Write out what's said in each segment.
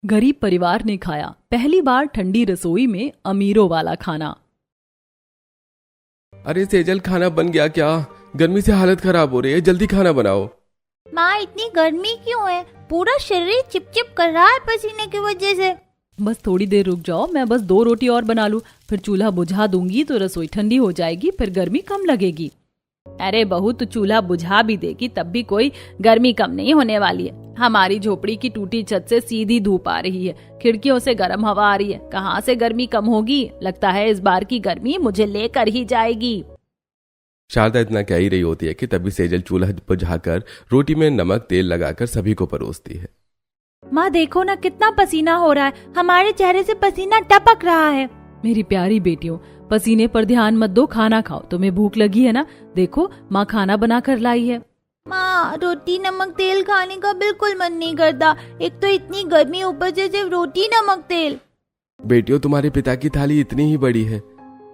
गरीब परिवार ने खाया पहली बार ठंडी रसोई में अमीरों वाला खाना। अरे सेजल, खाना बन गया क्या? गर्मी से हालत खराब हो रही है, जल्दी खाना बनाओ। माँ, इतनी गर्मी क्यों है? पूरा शरीर चिपचिप कर रहा है पसीने की वजह से। बस थोड़ी देर रुक जाओ, मैं बस 2 रोटी और बना लूं, फिर चूल्हा बुझा दूंगी तो रसोई ठंडी हो जाएगी, फिर गर्मी कम लगेगी। अरे बहू, तो चूल्हा बुझा भी देगी तब भी कोई गर्मी कम नहीं होने वाली है। हमारी झोपड़ी की टूटी छत से सीधी धूप आ रही है, खिड़कियों से गर्म हवा आ रही है, कहाँ से गर्मी कम होगी? लगता है इस बार की गर्मी मुझे लेकर ही जाएगी। शारदा इतना कह ही रही होती है कि तभी सेजल चूल्हा बुझाकर रोटी में नमक तेल लगाकर सभी को परोसती है। माँ देखो ना, कितना पसीना हो रहा है, हमारे चेहरे से पसीना टपक रहा है। मेरी प्यारी बेटियों, पसीने पर ध्यान मत दो, खाना खाओ। तुम्हें भूख लगी है ना? देखो माँ खाना बना कर लाई है। माँ, रोटी नमक तेल खाने का बिल्कुल मन नहीं करता। एक तो इतनी गर्मी, ऊपर से सिर्फ रोटी नमक तेल। बेटियों, तुम्हारे पिता की थाली इतनी ही बड़ी है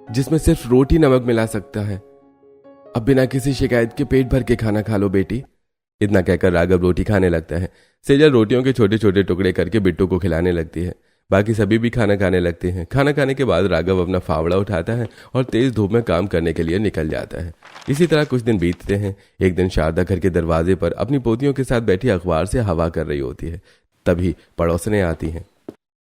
जिसमें सिर्फ रोटी नमक मिला सकता है। अब बिना किसी शिकायत के पेट भर के खाना खा लो बेटी। इतना कहकर राघव रोटी खाने लगता है। सेजल रोटियों के छोटे छोटे टुकड़े करके बिट्टू को खिलाने लगती है। बाकी सभी भी खाना खाने लगते हैं। खाना खाने के बाद राघव अपना फावड़ा उठाता है और तेज धूप में काम करने के लिए निकल जाता है। इसी तरह कुछ दिन बीतते हैं। एक दिन शारदा घर के दरवाजे पर अपनी पोतियों के साथ बैठी अखबार से हवा कर रही होती है। तभी पड़ोसनें आती हैं।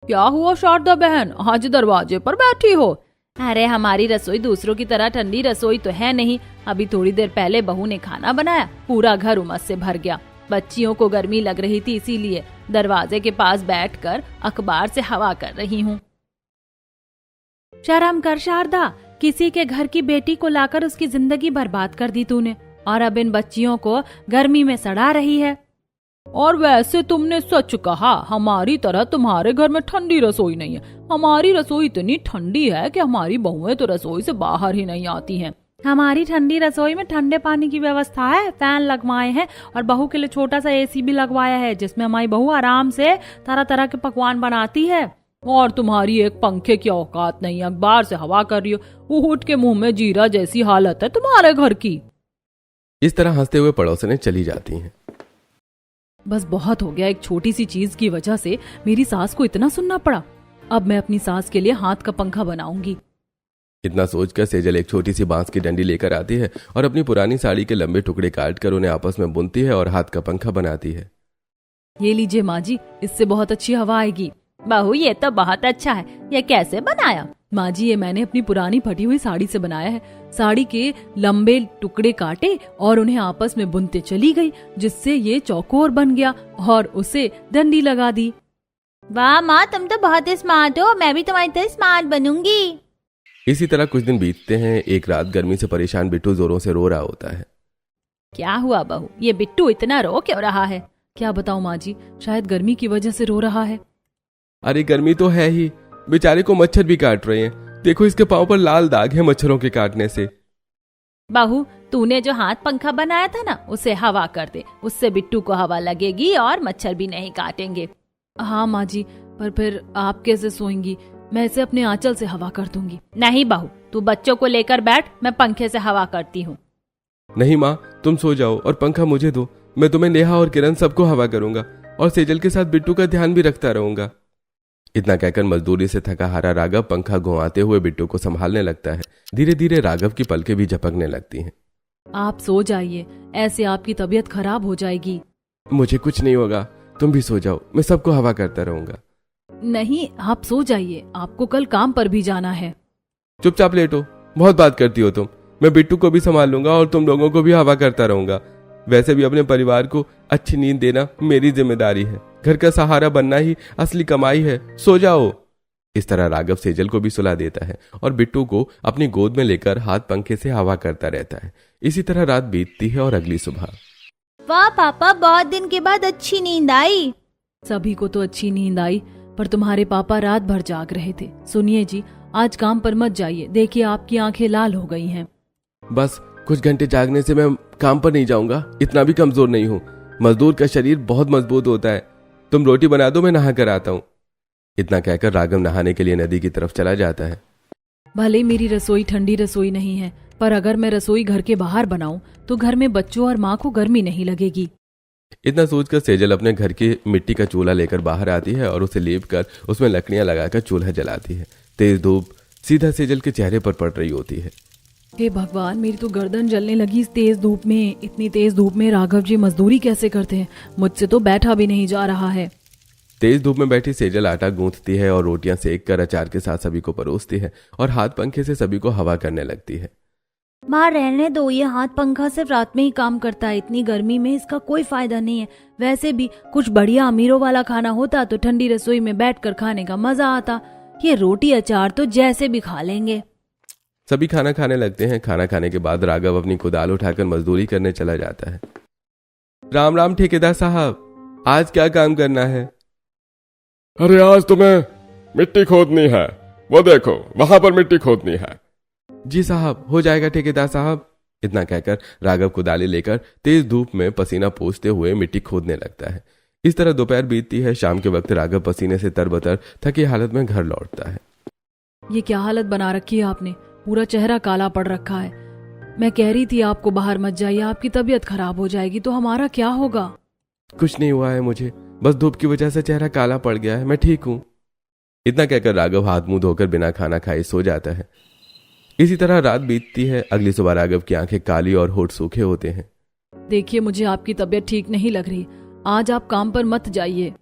क्या हुआ शारदा बहन, आज दरवाजे पर बैठी हो? अरे हमारी रसोई दूसरों की तरह ठंडी रसोई तो है नहीं। अभी थोड़ी देर पहले बहू ने खाना बनाया, पूरा घर उमस से भर गया। बच्चियों को गर्मी लग रही थी, इसीलिए दरवाजे के पास बैठकर अखबार से हवा कर रही हूँ। शर्म कर शारदा, किसी के घर की बेटी को लाकर उसकी जिंदगी बर्बाद कर दी तूने, और अब इन बच्चियों को गर्मी में सड़ा रही है। और वैसे तुमने सच कहा, हमारी तरह तुम्हारे घर में ठंडी रसोई नहीं है। हमारी रसोई इतनी ठंडी है कि हमारी बहुएं तो रसोई से बाहर ही नहीं आती हैं। हमारी ठंडी रसोई में ठंडे पानी की व्यवस्था है, फैन लगवाए हैं, और बहू के लिए छोटा सा एसी भी लगवाया है, जिसमें हमारी बहू आराम से तरह तरह के पकवान बनाती है। और तुम्हारी एक पंखे की औकात नहीं, अखबार से हवा कर रही हो। ऊँट के मुंह में जीरा जैसी हालत है तुम्हारे घर की। इस तरह हंसते हुए पड़ोसनें चली जाती हैं। बस बहुत हो गया, एक छोटी सी चीज की वजह से मेरी सास को इतना सुनना पड़ा। अब मैं अपनी सास के लिए हाथ का पंखा बनाऊंगी। इतना सोचकर सेजल एक छोटी सी बांस की डंडी लेकर आती है और अपनी पुरानी साड़ी के लंबे टुकड़े काटकर उन्हें आपस में बुनती है और हाथ का पंखा बनाती है। ये लीजिए माँ जी, इससे बहुत अच्छी हवा आएगी। बहू, ये तो बहुत अच्छा है, ये कैसे बनाया? माँ जी, ये मैंने अपनी पुरानी फटी हुई साड़ी से बनाया है। साड़ी के लंबे टुकड़े काटे और उन्हें आपस में बुनते चली गई, जिससे ये चौकोर बन गया और उसे डंडी लगा दी। वाह माँ, तुम तो बहुत स्मार्ट हो, मैं भी तुम्हारी तरह स्मार्ट बनूंगी। इसी तरह कुछ दिन बीतते हैं। एक रात गर्मी से परेशान बिट्टू जोरों से रो रहा होता है। क्या हुआ बहू, ये बिट्टू इतना रो क्यों रहा है? क्या बताऊं माँ जी, शायद गर्मी की वजह से रो रहा है। अरे गर्मी तो है ही, बेचारे को मच्छर भी काट रहे हैं। देखो, इसके पांव पर लाल दाग है मच्छरों के काटने से। बहू, तूने जो हाथ पंखा बनाया था ना, उसे हवा कर दे, उससे बिट्टू को हवा लगेगी और मच्छर भी नहीं काटेंगे। हाँ माँ जी, पर फिर आप कैसे सोएंगी? मैं इसे अपने आंचल से हवा कर दूंगी। नहीं बहू, तू बच्चों को लेकर बैठ, मैं पंखे से हवा करती हूँ। नहीं माँ, तुम सो जाओ और पंखा मुझे दो। मैं तुम्हें, नेहा और किरण सबको हवा करूंगा और सेजल के साथ बिट्टू का ध्यान भी रखता रहूंगा। इतना कहकर मजदूरी से थका हारा राघव पंखा घुमाते हुए बिट्टू को संभालने लगता है। धीरे धीरे राघव की पलकें भी झपकने लगती हैं। आप सो जाइए, ऐसे आपकी तबीयत खराब हो जाएगी। मुझे कुछ नहीं होगा, तुम भी सो जाओ, मैं सबको हवा करता रहूंगा। नहीं, आप सो जाइए, आपको कल काम पर भी जाना है। चुपचाप लेटो, बहुत बात करती हो तुम। मैं बिट्टू को भी संभाल लूंगा और तुम लोगों को भी हवा करता रहूंगा। वैसे भी अपने परिवार को अच्छी नींद देना मेरी जिम्मेदारी है। घर का सहारा बनना ही असली कमाई है, सो जाओ। इस तरह राघव सेजल को भी सुला देता है और बिट्टू को अपनी गोद में लेकर हाथ पंखे से हवा करता रहता है। इसी तरह रात बीतती है और अगली सुबह। वाह पापा, बहुत दिन के बाद अच्छी नींद आई। सभी को तो अच्छी नींद आई, पर तुम्हारे पापा रात भर जाग रहे थे। सुनिए जी, आज काम पर मत जाइए, देखिए आपकी आंखें लाल हो गई हैं। बस कुछ घंटे जागने से मैं काम पर नहीं जाऊंगा, इतना भी कमजोर नहीं हूँ। मजदूर का शरीर बहुत मजबूत होता है। तुम रोटी बना दो, मैं नहा कर आता हूँ। इतना कहकर राघव नहाने के लिए नदी की तरफ चला जाता है। भले मेरी रसोई ठंडी रसोई नहीं है, पर अगर मैं रसोई घर के बाहर बनाऊं तो घर में बच्चों और माँ को गर्मी नहीं लगेगी। इतना सोचकर सेजल अपने घर की मिट्टी का चूल्हा लेकर बाहर आती है और उसे लीप कर उसमें लकड़ियां लगाकर चूल्हा जलाती है। तेज धूप सीधा सेजल के चेहरे पर पड़ रही होती है। हे भगवान, मेरी तो गर्दन जलने लगी इस तेज धूप में। इतनी तेज धूप में राघव जी मजदूरी कैसे करते हैं? मुझसे तो बैठा भी नहीं जा रहा है। तेज धूप में बैठी सेजल आटा गूंथती है और रोटियां सेक कर अचार के साथ सभी को परोसती है और हाथ पंखे से सभी को हवा करने लगती है। माँ रहने दो, ये हाथ पंखा सिर्फ रात में ही काम करता है, इतनी गर्मी में इसका कोई फायदा नहीं है। वैसे भी कुछ बढ़िया अमीरों वाला खाना होता तो ठंडी रसोई में बैठकर खाने का मजा आता। ये रोटी अचार तो जैसे भी खा लेंगे। सभी खाना खाने लगते हैं। खाना खाने के बाद राघव अपनी कुदाल उठाकर मजदूरी करने चला जाता है। राम राम ठेकेदार साहब, आज क्या काम करना है? अरे आज तुम्हें मिट्टी खोदनी है, वो देखो वहां पर मिट्टी खोदनी है। जी साहब, हो जाएगा ठेकेदार साहब। इतना कहकर राघव कुदाली लेकर तेज धूप में पसीना पोंछते हुए मिट्टी खोदने लगता है। इस तरह दोपहर बीतती है। शाम के वक्त राघव पसीने से तरबतर थकी हालत में घर लौटता है। ये क्या हालत बना रखी है आपने? पूरा चेहरा काला पड़ रखा है। मैं कह रही थी आपको बाहर मत जाइए, आपकी तबीयत खराब हो जाएगी तो हमारा क्या होगा? कुछ नहीं हुआ है मुझे, बस धूप की वजह से चेहरा काला पड़ गया है, मैं ठीक हूँ। इतना कहकर राघव हाथ मुंह धोकर बिना खाना खाए सो जाता है। इसी तरह रात बीतती है। अगली सुबह राघव की आंखें काली और होठ सूखे होते हैं। देखिए, मुझे आपकी तबीयत ठीक नहीं लग रही, आज आप काम पर मत जाइए।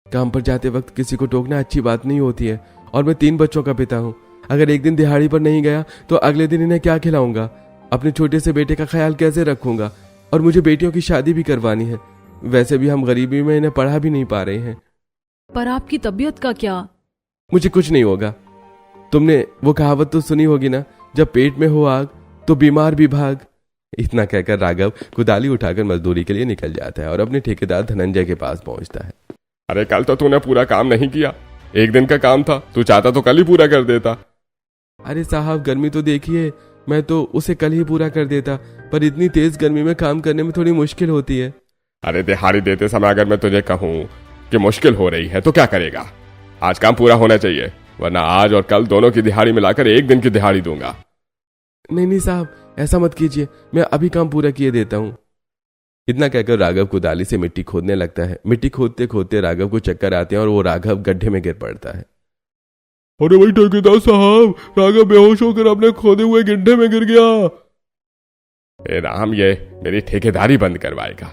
काम पर जाते वक्त किसी को टोकना अच्छी बात नहीं होती है और मैं 3 बच्चों का पिता हूँ। अगर एक दिन दिहाड़ी पर नहीं गया तो अगले दिन इन्हें क्या खिलाऊंगा? अपने छोटे से बेटे का ख्याल कैसे रखूंगा? और मुझे बेटियों की शादी भी करवानी है। वैसे भी हम गरीबी में इन्हें पढ़ा भी नहीं पा रहे हैं। पर आपकी तबीयत का क्या? मुझे कुछ नहीं होगा। तुमने वो कहावत तो सुनी होगी ना, जब पेट में हो आग तो बीमार भी भाग। इतना कहकर राघव कुदाली उठाकर मजदूरी के लिए निकल जाता है और अपने ठेकेदार धनंजय के पास पहुंचता है। अरे कल तो तूने पूरा काम नहीं किया, एक दिन का काम था, तू चाहता तो कल ही पूरा कर देता। अरे साहब, गर्मी तो देखिए, मैं तो उसे कल ही पूरा कर देता, पर इतनी तेज गर्मी में काम करने में थोड़ी मुश्किल होती है। अरे दिहाड़ी देते समय अगर मैं तुझे कहूं कि मुश्किल हो रही है तो क्या करेगा? आज काम पूरा होना चाहिए, वरना आज और कल दोनों की दिहाड़ी मिलाकर एक दिन की दिहाड़ी दूंगा। नहीं साहब, ऐसा मत कीजिए, मैं अभी काम पूरा किए देता हूँ। इतना कहकर राघव कुदाली से मिट्टी खोदने लगता है। मिट्टी खोदते खोदते राघव को चक्कर आते हैं और वो राघव गड्ढे में गिर पड़ता है। अरे भाई ठेकेदार साहब, राघव बेहोश होकर अपने खोदे हुए गड्ढे में गिर गया। ए राम, ये मेरी ठेकेदारी बंद करवाएगा।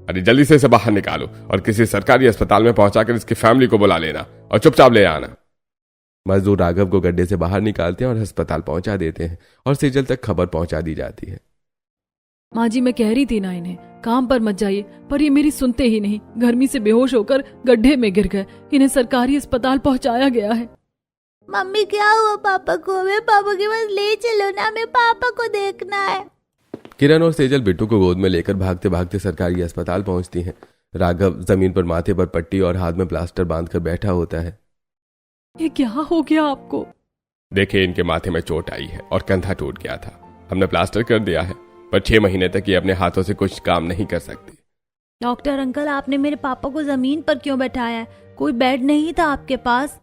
अरे जल्दी से इसे बाहर निकालो और किसी सरकारी अस्पताल में पहुंचाकर इसकी फैमिली को बुला लेना और चुपचाप ले आना। मजदूर राघव को गड्ढे से बाहर निकालते हैं और अस्पताल पहुंचा देते हैं और सेजल तक खबर पहुंचा दी जाती है। माँ जी, मैं कह रही थी ना इन्हें काम पर मत जाइए, पर ये मेरी सुनते ही नहीं। गर्मी से बेहोश होकर गड्ढे में गिर गए, इन्हें सरकारी अस्पताल पहुंचाया गया है। मम्मी, क्या हुआ पापा को? मैं पापा के पास ले चलो ना, मैं पापा को देखना है। किरण और सेजल बिट्टू को गोद में लेकर भागते भागते सरकारी अस्पताल पहुंचती हैं। राघव जमीन पर माथे पर पट्टी और हाथ में प्लास्टर बांधकर बैठा होता है। ये क्या हो गया आपको? देखिए, इनके माथे में चोट आई है और कंधा टूट गया था। हमने प्लास्टर कर दिया है, पर 6 महीने तक ये अपने हाथों से कुछ काम नहीं कर सकती। डॉक्टर अंकल, आपने मेरे पापा को जमीन पर क्यों बैठाया है? कोई बेड नहीं था आपके पास?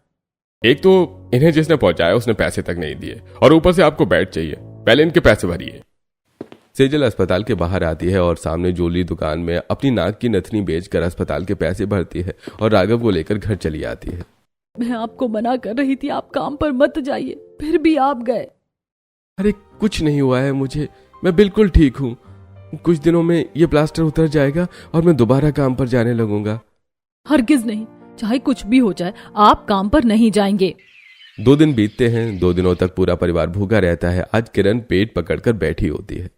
एक तो इन्हें जिसने पहुंचाया उसने पैसे तक नहीं दिए और ऊपर से आपको बेड चाहिए। पहले इनके पैसे भरिए। सेजल अस्पताल के बाहर आती है और सामने ज्वेलरी दुकान में अपनी नाक की नथनी बेचकर अस्पताल के पैसे भरती है और राघव को लेकर घर चली आती है। मैं आपको मना कर रही थी आप काम पर मत जाइए, फिर भी आप गए। अरे कुछ नहीं हुआ है मुझे, मैं बिल्कुल ठीक हूँ। कुछ दिनों में ये प्लास्टर उतर जाएगा और मैं दोबारा काम पर जाने लगूंगा। हरगिज नहीं, चाहे कुछ भी हो जाए, आप काम पर नहीं जाएंगे। 2 दिन बीतते हैं। 2 दिनों तक पूरा परिवार भूखा रहता है। आज किरण पेट पकड़कर बैठी होती है।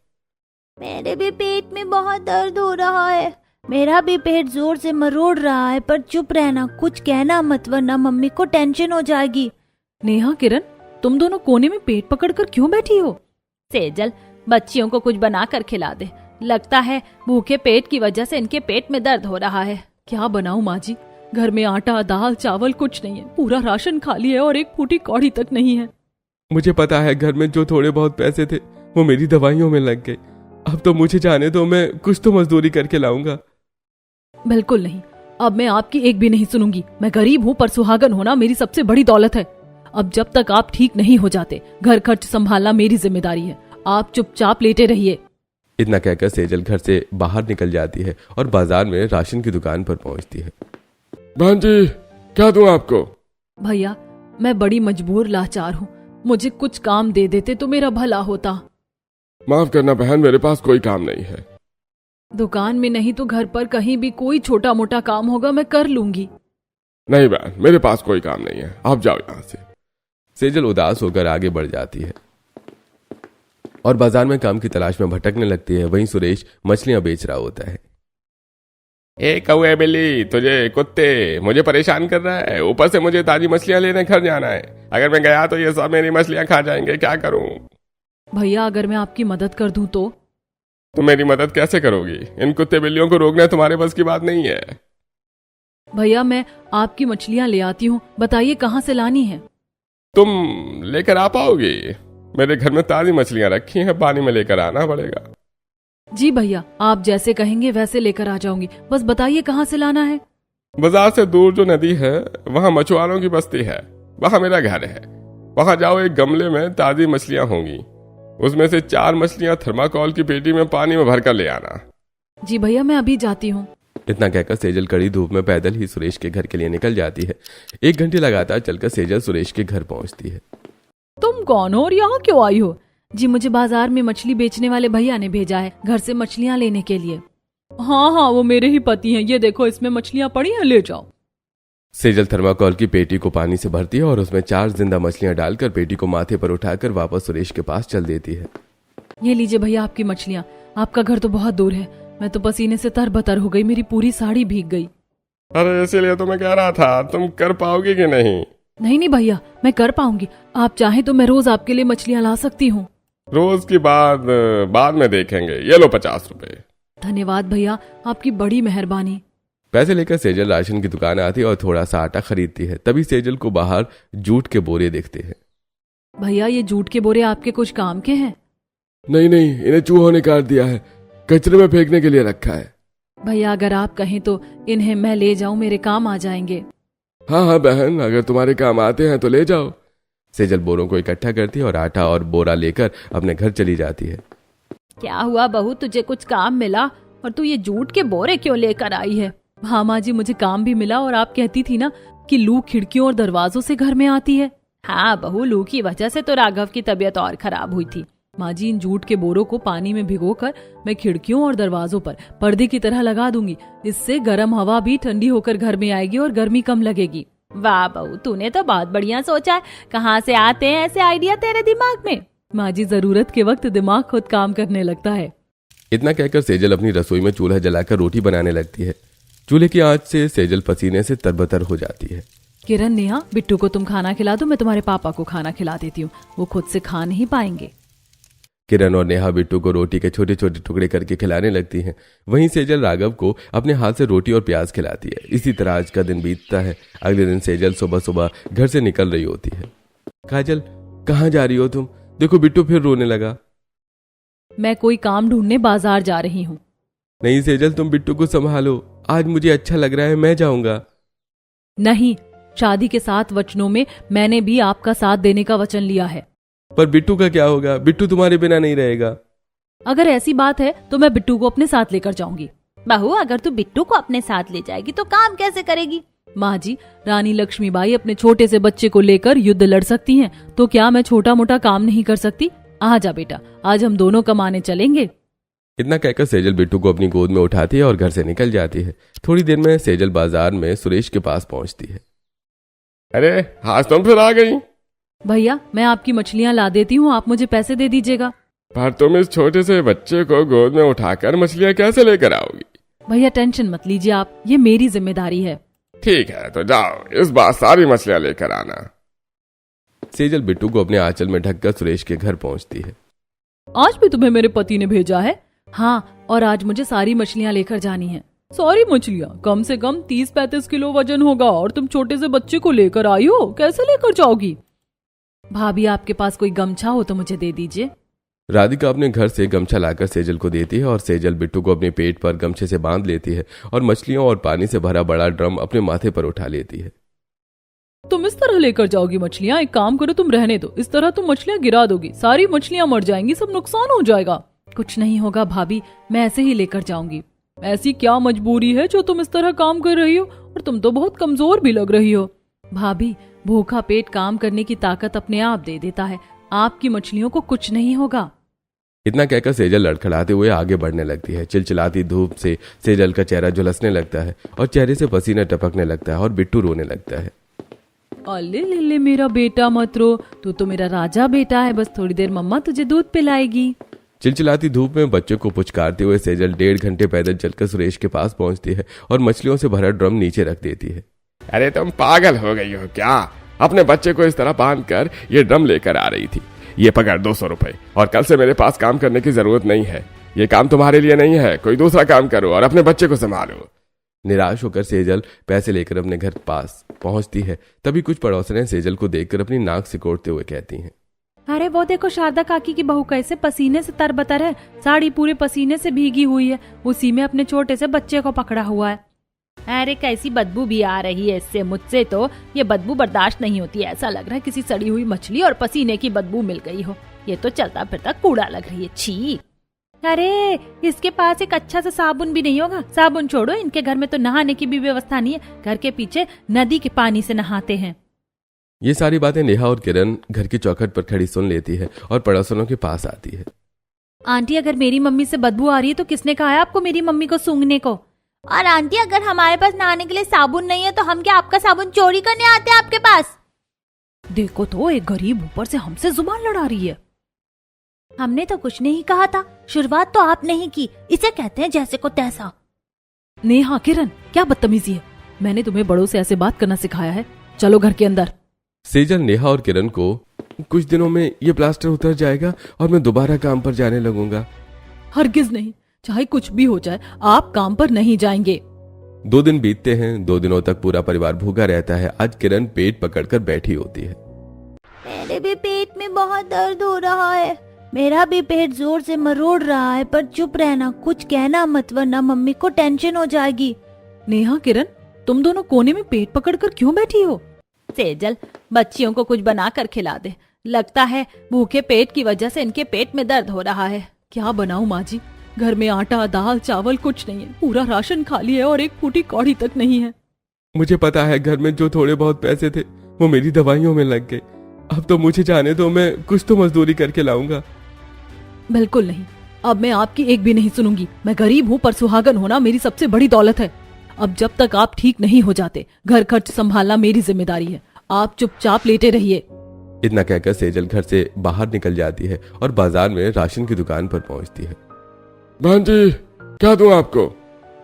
मेरे भी पेट में बहुत दर्द हो रहा है। मेरा भी पेट जोर से मरोड़ रहा है, पर चुप रहना, कुछ कहना मत, वरना मम्मी को टेंशन हो जाएगी। नेहा, किरण, तुम दोनों कोने में पेट पकड़कर क्यों बैठी हो? सेजल, बच्चियों को कुछ बना कर खिला दे। लगता है भूखे पेट की वजह से इनके पेट में दर्द हो रहा है। क्या बनाऊं माँ जी? घर में आटा, दाल, चावल कुछ नहीं है। पूरा राशन खाली है और एक फूटी कौड़ी तक नहीं है। मुझे पता है, घर में जो थोड़े बहुत पैसे थे वो मेरी दवाइयों में लग गए। अब तो मुझे जाने दो, मैं कुछ तो मजदूरी करके लाऊंगा। बिल्कुल नहीं, अब मैं आपकी एक भी नहीं सुनूंगी। मैं गरीब हूँ, पर सुहागन होना मेरी सबसे बड़ी दौलत है। अब जब तक आप ठीक नहीं हो जाते, घर खर्च संभालना मेरी जिम्मेदारी है। आप चुपचाप लेटे रहिए। इतना कहकर सेजल घर से बाहर निकल जाती है और बाजार में राशन की दुकान पर पहुंचती है। बहन जी, क्या दूं आपको? भैया, मैं बड़ी मजबूर लाचार हूँ, मुझे कुछ काम दे देते तो मेरा भला होता। माफ करना बहन, मेरे पास कोई काम नहीं है। दुकान में नहीं तो घर पर कहीं भी कोई छोटा मोटा काम होगा मैं कर लूंगी। नहीं बहन, मेरे पास कोई काम नहीं है, आप जाओ यहाँ से। सेजल उदास होकर आगे बढ़ जाती है और बाजार में काम की तलाश में भटकने लगती है। वहीं सुरेश मछलियां बेच रहा होता है। ए कौए बिल्ली, तुझे कुत्ते, मुझे परेशान कर रहा है। ऊपर से मुझे ताजी मछलियां लेने घर जाना है। अगर मैं गया तो ये सब मेरी मछलियां खा जाएंगे, क्या करूं? भैया, अगर मैं आपकी मदद कर दूं तो? तुम मेरी मदद कैसे करोगी? इन कुत्ते बिल्लियों को रोकना तुम्हारे बस की बात नहीं है। भैया, मैं आपकी मछलियां ले आती हूँ, बताइए कहाँ से लानी है? तुम लेकर आ पाओगी? मेरे घर में ताजी मछलियां रखी हैं, पानी में लेकर आना पड़ेगा। जी भैया, आप जैसे कहेंगे वैसे लेकर आ जाऊंगी, बस बताइए कहाँ से लाना है? बाजार से दूर जो नदी है वहां मछुआरों की बस्ती है, वहां मेरा घर है। वहां जाओ, एक गमले में ताजी मछलियां होंगी, उसमें से 4 मछलियां थर्माकोल की पेटी में पानी में भरकर ले आना। जी भैया, मैं अभी जाती हूँ। इतना कहकर सेजल कड़ी धूप में पैदल ही सुरेश के घर के लिए निकल जाती है। 1 घंटे लगातार चलकर सेजल सुरेश के घर पहुंचती है। तुम कौन हो और यहाँ क्यों आई हो? जी, मुझे बाजार में मछली बेचने वाले भैया ने भेजा है घर से मछलियाँ लेने के लिए। हाँ हाँ, वो मेरे ही पति हैं, ये देखो इसमें मछलियाँ पड़ी हैं, ले जाओ। सेजल थर्माकोल की पेटी को पानी से भरती है और उसमें 4 जिंदा मछलियां डालकर पेटी को माथे पर उठाकर वापस सुरेश के पास चल देती है। ये लीजिए भैया आपकी मछलियाँ। आपका घर तो बहुत दूर है, मैं तो पसीने से तरबतर हो गई, मेरी पूरी साड़ी भीग गई। अरे इसीलिए तो मैं कह रहा था, तुम कर पाओगी कि नहीं? नहीं भैया, मैं कर पाऊंगी। आप चाहें तो मैं रोज आपके लिए मछलियाँ ला सकती हूँ। रोज की बात बाद में देखेंगे, ये लो 50 रुपए। धन्यवाद भैया, आपकी बड़ी मेहरबानी। पैसे लेकर सेजल राशन की दुकान आती है और थोड़ा सा आटा खरीदती है। तभी सेजल को बाहर जूट के बोरे दिखते हैं। भैया, ये जूट के बोरे आपके कुछ काम के हैं? नहीं नहीं, इन्हें चूहों ने काट दिया है, कचरे में फेंकने के लिए रखा है। भैया, अगर आप कहें तो इन्हें मैं ले जाऊं, मेरे काम आ जाएंगे। हाँ हाँ बहन, अगर तुम्हारे काम आते हैं तो ले जाओ। सेजल बोरों को इकट्ठा करती है और आटा और बोरा लेकर अपने घर चली जाती है। क्या हुआ बहू, तुझे कुछ काम मिला और तू ये जूट के बोरे क्यों लेकर आई है? हाँ माँ जी, मुझे काम भी मिला और आप कहती थी ना कि लू खिड़कियों और दरवाजों से घर में आती है। हाँ बहू, लू की वजह से तो राघव की तबीयत और खराब हुई थी। माँ जी, इन जूट के बोरों को पानी में भिगोकर मैं खिड़कियों और दरवाजों पर पर्दे की तरह लगा दूंगी। इससे गर्म हवा भी ठंडी होकर घर में आएगी और गर्मी कम लगेगी। वाह बहू, तूने तो बहुत बढ़िया सोचा है। कहाँ से आते हैं ऐसे आइडिया तेरे दिमाग में? माँ जी, जरूरत के वक्त दिमाग खुद काम करने लगता है। इतना कहकर सेजल अपनी रसोई में चूल्हा जलाकर रोटी बनाने लगती है। चूल्हे की आंच से सेजल पसीने से तरबतर हो जाती है। किरण, नेहा, बिट्टू को तुम खाना खिला दो, मैं तुम्हारे पापा को खाना खिला देती हूँ, वो खुद से खा नहीं पाएंगे। किरण और नेहा बिट्टू को रोटी के छोटे छोटे टुकड़े करके खिलाने लगती हैं। वहीं सेजल राघव को अपने हाथ से रोटी और प्याज खिलाती है। इसी तरह आज का दिन बीतता है। अगले दिन सेजल सुबह सुबह घर से निकल रही होती है। काजल, कहाँ जा रही हो तुम? देखो बिट्टू फिर रोने लगा। मैं कोई काम ढूंढने बाजार जा रही हूँ। नहीं सेजल, तुम बिट्टू को संभालो, आज मुझे अच्छा लग रहा है, मैं जाऊंगा। नहीं, शादी के 7 वचनों में मैंने भी आपका साथ देने का वचन लिया है। पर बिट्टू का क्या होगा? बिट्टू तुम्हारे बिना नहीं रहेगा। अगर ऐसी बात है तो मैं बिट्टू को अपने साथ लेकर जाऊंगी। बहू, अगर तू बिट्टू को अपने साथ ले जाएगी तो काम कैसे करेगी? माँ जी, रानी लक्ष्मीबाई अपने छोटे से बच्चे को लेकर युद्ध लड़ सकती हैं, तो क्या मैं छोटा मोटा काम नहीं कर सकती? आजा बेटा, आज हम दोनों कमाने चलेंगे। इतना कहकर सेजल बिट्टू को अपनी गोद में उठाती है और घर से निकल जाती है। थोड़ी देर में सेजल बाजार में सुरेश के पास पहुंचती है। अरे आज तुम फिर आ गई। भैया, मैं आपकी मछलियाँ ला देती हूँ, आप मुझे पैसे दे दीजिएगा। पर तुम इस छोटे से बच्चे को गोद में उठाकर मछलियाँ कैसे लेकर आओगी? भैया टेंशन मत लीजिए आप, ये मेरी जिम्मेदारी है। ठीक है, तो जाओ, इस बार सारी मछलियाँ लेकर आना। सेजल बिट्टू को अपने आंचल में ढककर सुरेश के घर पहुंचती है। आज भी तुम्हें मेरे पति ने भेजा है? हाँ, और आज मुझे सारी मछलियाँ लेकर जानी है। सारी मछलियाँ? कम से कम 30-35 किलो वजन होगा, और तुम छोटे से बच्चे को लेकर आई हो, कैसे लेकर जाओगी? भाभी, आपके पास कोई गमछा हो तो मुझे दे दीजिए। राधिका अपने घर से गमछा लाकर सेजल को देती है और सेजल बिट्टू को अपने पेट पर गमछे से बांध लेती है और मछलियों और पानी से भरा बड़ा ड्रम अपने माथे पर उठा लेती है। तुम इस तरह लेकर जाओगी मछलियाँ? एक काम करो, तुम रहने दो, इस तरह तुम मछलियाँ गिरा दोगी, सारी मछलियाँ मर जाएंगी, सब नुकसान हो जाएगा। कुछ नहीं होगा भाभी, मैं ऐसे ही लेकर जाऊंगी। ऐसी क्या मजबूरी है जो तुम इस तरह काम कर रही हो, और तुम तो बहुत कमजोर भी लग रही हो। भाभी, भूखा पेट काम करने की ताकत अपने आप दे देता है, आपकी मछलियों को कुछ नहीं होगा। इतना कहकर सेजल लड़खड़ाते हुए आगे बढ़ने लगती है। चिलचिलाती धूप से सेजल का चेहरा झुलसने लगता है और चेहरे से पसीना टपकने लगता है और बिट्टू रोने लगता है। अले ले मेरा बेटा मत रो, तू तो मेरा राजा बेटा है, बस थोड़ी देर मम्मा तुझे दूध पिलाएगी। चिलचिलाती धूप में बच्चों को पुचकारते हुए सेजल 1.5 घंटे पैदल चलकर सुरेश के पास पहुंचती है और मछलियों से भरा ड्रम नीचे रख देती है। अरे तुम पागल हो गई हो क्या? अपने बच्चे को इस तरह बांध कर ये ड्रम लेकर आ रही थी। ये पकड़ 200 रुपए, और कल से मेरे पास काम करने की जरूरत नहीं है। ये काम तुम्हारे लिए नहीं है, कोई दूसरा काम करो और अपने बच्चे को संभालो। निराश होकर सेजल पैसे लेकर अपने घर पास पहुंचती है। तभी कुछ पड़ोसनें सेजल को देखकर अपनी नाक सिकोड़ते हुए कहती हैं, अरे वो देखो शारदा काकी की बहू कैसे पसीने से तरबतर है, साड़ी पूरे पसीने से भीगी हुई है, उसी में अपने छोटे से बच्चे को पकड़ा हुआ है। अरे कैसी बदबू भी आ रही है इससे, मुझसे तो ये बदबू बर्दाश्त नहीं होती। ऐसा लग रहा है किसी सड़ी हुई मछली और पसीने की बदबू मिल गई हो। ये तो चलता फिरता कूड़ा लग रही है, छी। अरे इसके पास एक अच्छा सा साबुन भी नहीं होगा? साबुन छोड़ो, इनके घर में तो नहाने की भी व्यवस्था नहीं है, घर के पीछे नदी के पानी से नहाते हैं। ये सारी बातें नेहा और किरण घर की चौखट पर खड़ी सुन लेती है और पड़ोसनों के पास आती है। आंटी, अगर मेरी मम्मी से बदबू आ रही है तो किसने कहा है आपको मेरी मम्मी को सूंघने को? और आंटी, अगर हमारे पास नहाने के लिए साबुन नहीं है तो हम क्या आपका साबुन चोरी करने आते हैं आपके पास? देखो तो, एक गरीब ऊपर से हमसे जुबान लड़ा रही है। हमने तो कुछ नहीं कहा था, शुरुआत तो आपने ही की। इसे कहते हैं जैसे को तैसा। नेहा, किरण, क्या बदतमीजी है? मैंने तुम्हें बड़ों से ऐसे बात करना सिखाया है? चलो घर के अंदर। सेजल नेहा और किरण को, कुछ दिनों में ये प्लास्टर उतर जाएगा और मैं दोबारा काम पर जाने लगूंगा। हरगिज नहीं, चाहे कुछ भी हो जाए, आप काम पर नहीं जाएंगे। 2 दिन बीतते हैं। 2 दिनों तक पूरा परिवार भूखा रहता है। आज किरण पेट पकड़कर बैठी होती है। मेरे भी पेट में बहुत दर्द हो रहा है। मेरा भी पेट जोर से मरोड़ रहा है, पर चुप रहना, कुछ कहना मत, वरना मम्मी को टेंशन हो जाएगी। नेहा, किरण, तुम दोनों कोने में पेट पकड़कर क्यों बैठी हो? सेजल, बच्चियों को कुछ बना कर खिला दे। लगता है भूखे पेट की वजह से इनके पेट में दर्द हो रहा है। क्या बनाऊं माँ जी? घर में आटा, दाल, चावल कुछ नहीं है, पूरा राशन खाली है और एक फूटी कौड़ी तक नहीं है। मुझे पता है घर में जो थोड़े बहुत पैसे थे वो मेरी दवाइयों में लग गए। अब तो मुझे जाने दो, मैं कुछ तो मजदूरी करके लाऊंगा। बिल्कुल नहीं, अब मैं आपकी एक भी नहीं सुनूंगी। मैं गरीब हूँ, पर सुहागन होना मेरी सबसे बड़ी दौलत है। अब जब तक आप ठीक नहीं हो जाते, घर खर्च संभालना मेरी जिम्मेदारी है। आप चुपचाप लेटे रहिए। इतना कहकर सेजल घर से बाहर निकल जाती है और बाजार में राशन की दुकान पर पहुंचती है। बहन जी, क्या दूं आपको?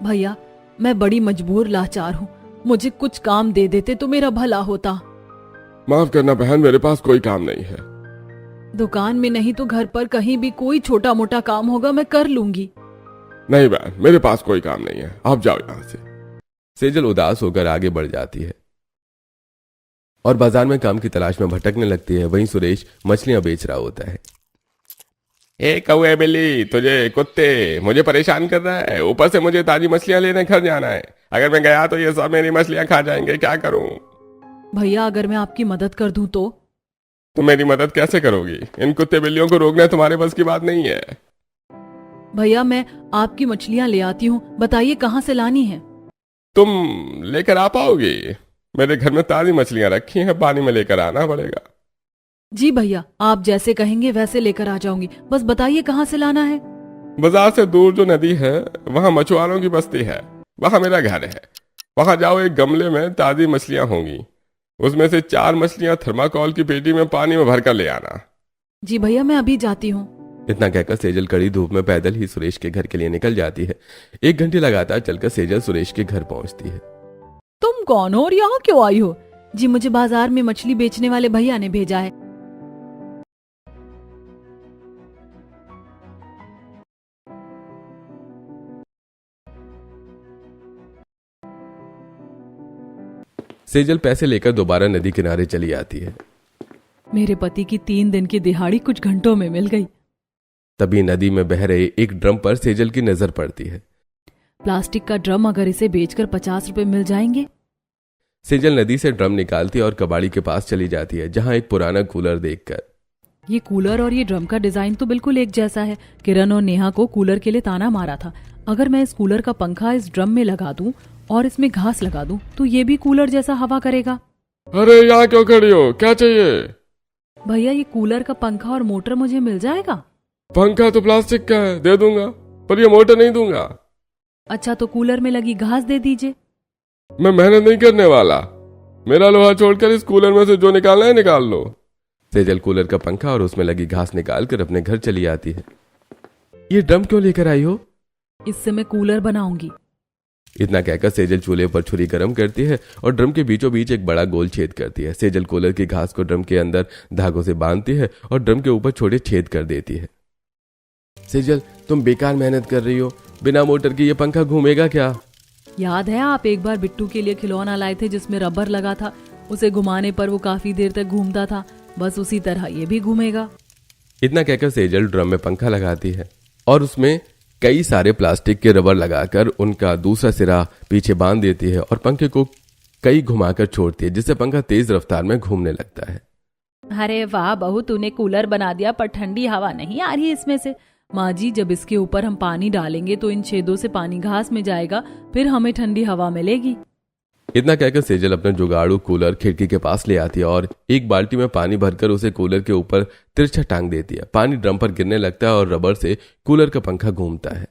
भैया, मैं बड़ी मजबूर लाचार हूँ, मुझे कुछ काम दे देते तो मेरा भला होता। माफ करना बहन, मेरे पास कोई काम नहीं है। दुकान में नहीं तो घर पर कहीं भी कोई छोटा मोटा काम होगा, मैं कर लूंगी। नहीं बहन, मेरे पास कोई काम नहीं है, आप जाओ यहाँ से। सेजल उदास होकर आगे बढ़ जाती है और बाजार में काम की तलाश में भटकने लगती है। वहीं सुरेश मछलियां बेच रहा होता है। ए कौवे बिल्ली, तुझे कुत्ते, मुझे परेशान कर रहा है। ऊपर से मुझे ताजी मछलियां लेने घर जाना है। अगर मैं गया तो ये सब मेरी मछलियां खा जाएंगे, क्या करूं? भैया, अगर मैं आपकी मदद कर दूं तो? तुम मेरी मदद कैसे करोगी? इन कुत्ते बिल्लियों को रोकना तुम्हारे बस की बात नहीं है। भैया, मैं आपकी मछलियां ले आती हूँ, बताइए कहाँ से लानी है? तुम लेकर आ पाओगी? मेरे घर में ताजी मछलियां रखी हैं, पानी में लेकर आना पड़ेगा। जी भैया, आप जैसे कहेंगे वैसे लेकर आ जाऊंगी, बस बताइए कहाँ से लाना है? बाजार से दूर जो नदी है वहां मछुआरों की बस्ती है, वहां मेरा घर है। वहां जाओ, एक गमले में ताजी मछलियां होंगी, उसमें से 4 मछलियां थर्माकोल की पेटी में पानी में भरकर ले आना। जी भैया, मैं अभी जाती हूँ। इतना कहकर सेजल कड़ी धूप में पैदल ही सुरेश के घर के लिए निकल जाती है। 1 घंटे लगातार चलकर सेजल सुरेश के घर पहुंचती है। तुम कौन हो और यहाँ क्यों आई हो? जी, मुझे बाजार में मछली बेचने वाले भैया ने भेजा है। सेजल पैसे लेकर दोबारा नदी किनारे चली आती है। मेरे पति की 3 दिन की दिहाड़ी कुछ घंटों में मिल गई। तभी नदी में बह रहे एक ड्रम पर सेजल की नजर पड़ती है। प्लास्टिक का ड्रम, अगर इसे बेचकर 50 रुपए मिल जाएंगे। सेजल नदी से ड्रम निकालती है और कबाड़ी के पास चली जाती है, जहां एक पुराना कूलर देखकर ये कूलर और ये ड्रम का डिजाइन तो बिल्कुल एक जैसा है। किरण और नेहा को कूलर के लिए ताना मारा था। अगर मैं इस कूलर का पंखा इस ड्रम में लगा दूं और इसमें घास लगा दूं तो ये भी कूलर जैसा हवा करेगा। अरे यहाँ क्यों खड़ी हो, क्या चाहिए? भैया ये कूलर का पंखा और मोटर मुझे मिल जाएगा? पंखा तो प्लास्टिक का है, दे दूंगा, पर ये मोटर नहीं दूंगा। अच्छा तो कूलर में लगी घास दे दीजिए। मैं मेहनत नहीं करने वाला, मेरा लोहा छोड़कर इस कूलर में से जो निकालना है निकाल लो। सेजल कूलर का पंखा और उसमें लगी घास निकाल कर अपने घर चली आती है। ये ड्रम क्यों लेकर आई हो? इससे मैं कूलर बनाऊंगी। इतना कहकर सेजल चूल्हे पर छुरी गर्म करती है और ड्रम के बीचों बीच एक बड़ा गोल छेद करती है। सेजल कूलर की घास को ड्रम के अंदर धागों से बांधती है और ड्रम के ऊपर छोटे छेद कर देती है। सेजल तुम बेकार मेहनत कर रही हो, बिना मोटर के ये पंखा घूमेगा क्या? याद है आप एक बार बिट्टू के लिए खिलौना लाए थे जिसमें रबर लगा था, उसे घुमाने पर वो काफी देर तक घूमता था, बस उसी तरह ये भी घूमेगा। इतना कहकर सेजल ड्रम में पंखा लगाती है और उसमें कई सारे प्लास्टिक के रबर लगाकर उनका दूसरा सिरा पीछे बांध देती है और पंखे को कई घुमाकर छोड़ती है, जिससे पंखा तेज रफ्तार में घूमने लगता है। अरे वाह बहू, तूने कूलर बना दिया पर ठंडी हवा नहीं आ रही इसमें से। माँ जी जब इसके ऊपर हम पानी डालेंगे तो इन छेदों से पानी घास में जाएगा, फिर हमें ठंडी हवा मिलेगी। इतना कहकर सेजल अपने जुगाड़ू कूलर खिड़की के पास ले आती है और एक बाल्टी में पानी भरकर उसे कूलर के ऊपर तिरछा टांग देती है। पानी ड्रम पर गिरने लगता है और रबर से कूलर का पंखा घूमता है।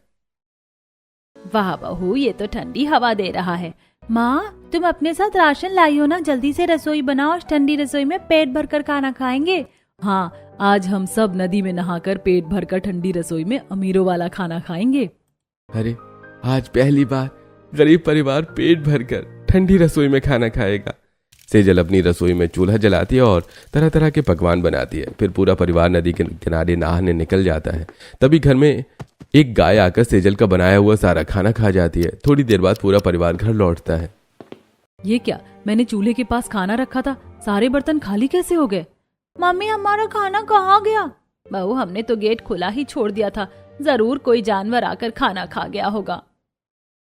वाह बहू, ये तो ठंडी हवा दे रहा है। माँ तुम अपने साथ राशन लाई हो ना, जल्दी से रसोई बनाओ और ठंडी रसोई में पेट भरकर खाना खाएंगे। हाँ, आज हम सब नदी में नहाकर पेट भरकर ठंडी रसोई में अमीरों वाला खाना खाएंगे। अरे आज पहली बार गरीब परिवार पेट भरकर ठंडी रसोई में खाना खाएगा। सेजल अपनी रसोई में चूल्हा जलाती है और तरह तरह के पकवान बनाती है। फिर पूरा परिवार नदी के किनारे नहाने निकल जाता है। तभी घर में एक गाय आकर सेजल का बनाया हुआ सारा खाना खा जाती है। थोड़ी देर बाद पूरा परिवार घर लौटता है। ये क्या, मैंने चूल्हे के पास खाना रखा था, सारे बर्तन खाली कैसे हो गए? मम्मी हमारा खाना कहाँ गया? बहू हमने तो गेट खुला ही छोड़ दिया था, जरूर कोई जानवर आकर खाना खा गया होगा।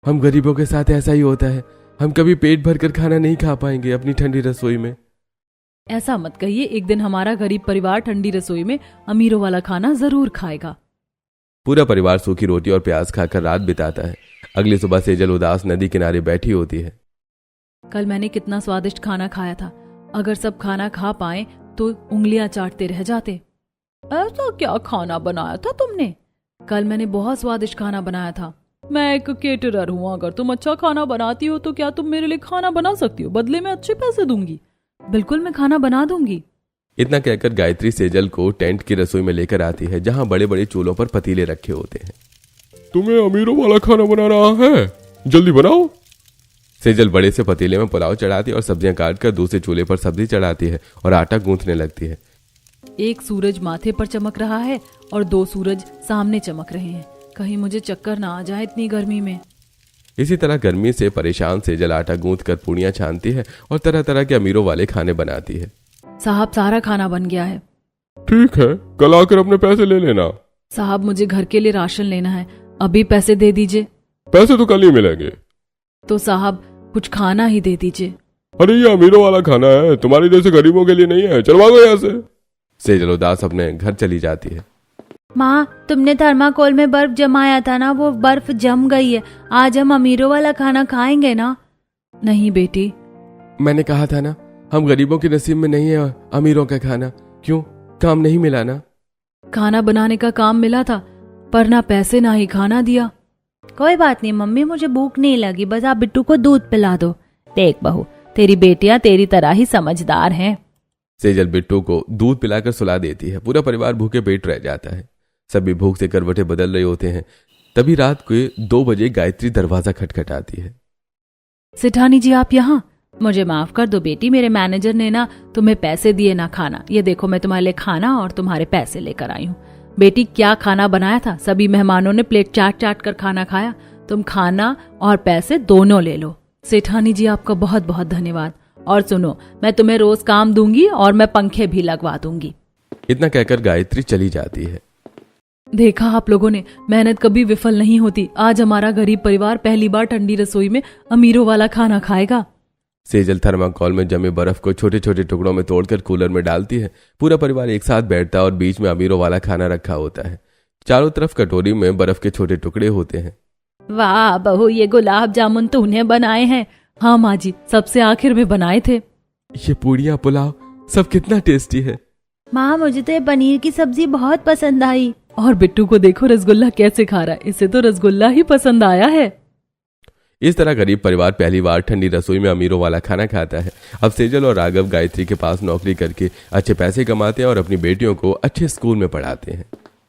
हम गरीबों के साथ ऐसा ही होता है, हम कभी पेट भरकर खाना नहीं खा पाएंगे अपनी ठंडी रसोई में। ऐसा मत कहिए, एक दिन हमारा गरीब परिवार ठंडी रसोई में अमीरों वाला खाना जरूर खाएगा। पूरा परिवार सूखी रोटी और प्याज खाकर रात बिताता है। अगली सुबह सेजल उदास नदी किनारे बैठी होती है। कल मैंने कितना स्वादिष्ट खाना खाया था, अगर सब खाना खा पाए तो उंगलियां चाटते रह जाते। ऐसा क्या खाना बनाया था तुमने? कल मैंने बहुत स्वादिष्ट खाना बनाया था। मैं एक केटरर हूँ, अगर तुम अच्छा खाना बनाती हो तो क्या तुम मेरे लिए खाना बना सकती हो? बदले में अच्छे पैसे दूंगी। बिल्कुल मैं खाना बना दूंगी। इतना कहकर गायत्री सेजल को टेंट की रसोई में लेकर आती है, जहाँ बड़े बड़े चूल्हों पर पतीले रखे होते हैं। तुम्हें अमीरों वाला खाना बना रहा है, जल्दी बनाओ। सेजल बड़े से पतीले में पुलाव चढ़ाती है और सब्जियां काटकर दूसरे चूल्हे पर सब्जी चढ़ाती है और आटा गूंथने लगती है। एक सूरज माथे पर चमक रहा है और दो सूरज सामने चमक रहे हैं, कहीं मुझे चक्कर ना आ जाए इतनी गर्मी में। इसी तरह गर्मी से परेशान सेजल आटा गूंथ कर पूड़ियां छानती है और तरह तरह के अमीरों वाले खाने बनाती है। साहब सारा खाना बन गया है। ठीक है, कल आकर अपने पैसे ले लेना। साहब मुझे घर के लिए राशन लेना है, अभी पैसे दे दीजिए। पैसे तो कल ही मिलेंगे। तो साहब कुछ खाना ही दे दीजिए। अरे ये अमीरों वाला खाना है, तुम्हारी जैसे गरीबों के लिए नहीं है, चलवा दो यहाँ से। सेजल उदास अपने घर चली जाती है। माँ तुमने थर्माकोल में बर्फ जमाया था ना, वो बर्फ जम गई है, आज हम अमीरों वाला खाना खाएंगे ना? नहीं बेटी, मैंने कहा था ना, हम गरीबों के नसीब में नहीं है अमीरों का खाना। क्यों, काम नहीं मिला ना? खाना बनाने का काम मिला था, पर ना पैसे ना ही खाना दिया। कोई बात नहीं मम्मी, मुझे भूख नहीं लगी, बस आप बिट्टू को दूध पिला दो। देख बहू, तेरी बेटियां तेरी तरह ही समझदार हैं। सेजल बिट्टू को दूध पिलाकर सुला देती है। पूरा परिवार भूखे पेट रह जाता है। सभी भूख से करवटें बदल रहे होते हैं। तभी रात के 2 बजे गायत्री दरवाजा खटखटाती है। सेठानी जी आप यहाँ? मुझे माफ कर दो बेटी, मेरे मैनेजर ने ना तुम्हें पैसे दिए ना खाना। ये देखो मैं तुम्हारे लिए खाना और तुम्हारे पैसे लेकर आई हूँ। बेटी क्या खाना बनाया था? सभी मेहमानों ने प्लेट चाट चाट कर खाना खाया, तुम खाना और पैसे दोनों ले लो। सेठानी जी आपका बहुत बहुत धन्यवाद। और सुनो, मैं तुम्हें रोज काम दूंगी और मैं पंखे भी लगवा दूंगी। इतना कहकर गायत्री चली जाती है। देखा आप लोगों ने, मेहनत कभी विफल नहीं होती। आज हमारा गरीब परिवार पहली बार ठंडी रसोई में अमीरों वाला खाना खाएगा। सेजल थर्माकोल में जमे बर्फ को छोटे छोटे टुकड़ों में तोड़कर कूलर में डालती है। पूरा परिवार एक साथ बैठता है और बीच में अमीरों वाला खाना रखा होता है। चारों तरफ कटोरी में बर्फ के छोटे टुकड़े होते हैं। वाह बहू, ये गुलाब जामुन तूने बनाए हैं? हाँ माँ जी, सबसे आखिर में बनाए थे। ये पूड़ियाँ पुलाव सब कितना टेस्टी है। माँ मुझे तो ये पनीर की सब्जी बहुत पसंद आई। और बिट्टू को देखो रसगुल्ला कैसे खा रहा है, इसे तो रसगुल्ला ही पसंद आया है। इस तरह गरीब परिवार पहली बार ठंडी रसोई में अमीरों वाला खाना खाता है। अब सेजल और राघव गायत्री के पास नौकरी करके अच्छे पैसे कमाते हैं और अपनी बेटियों को अच्छे स्कूल में पढ़ाते हैं।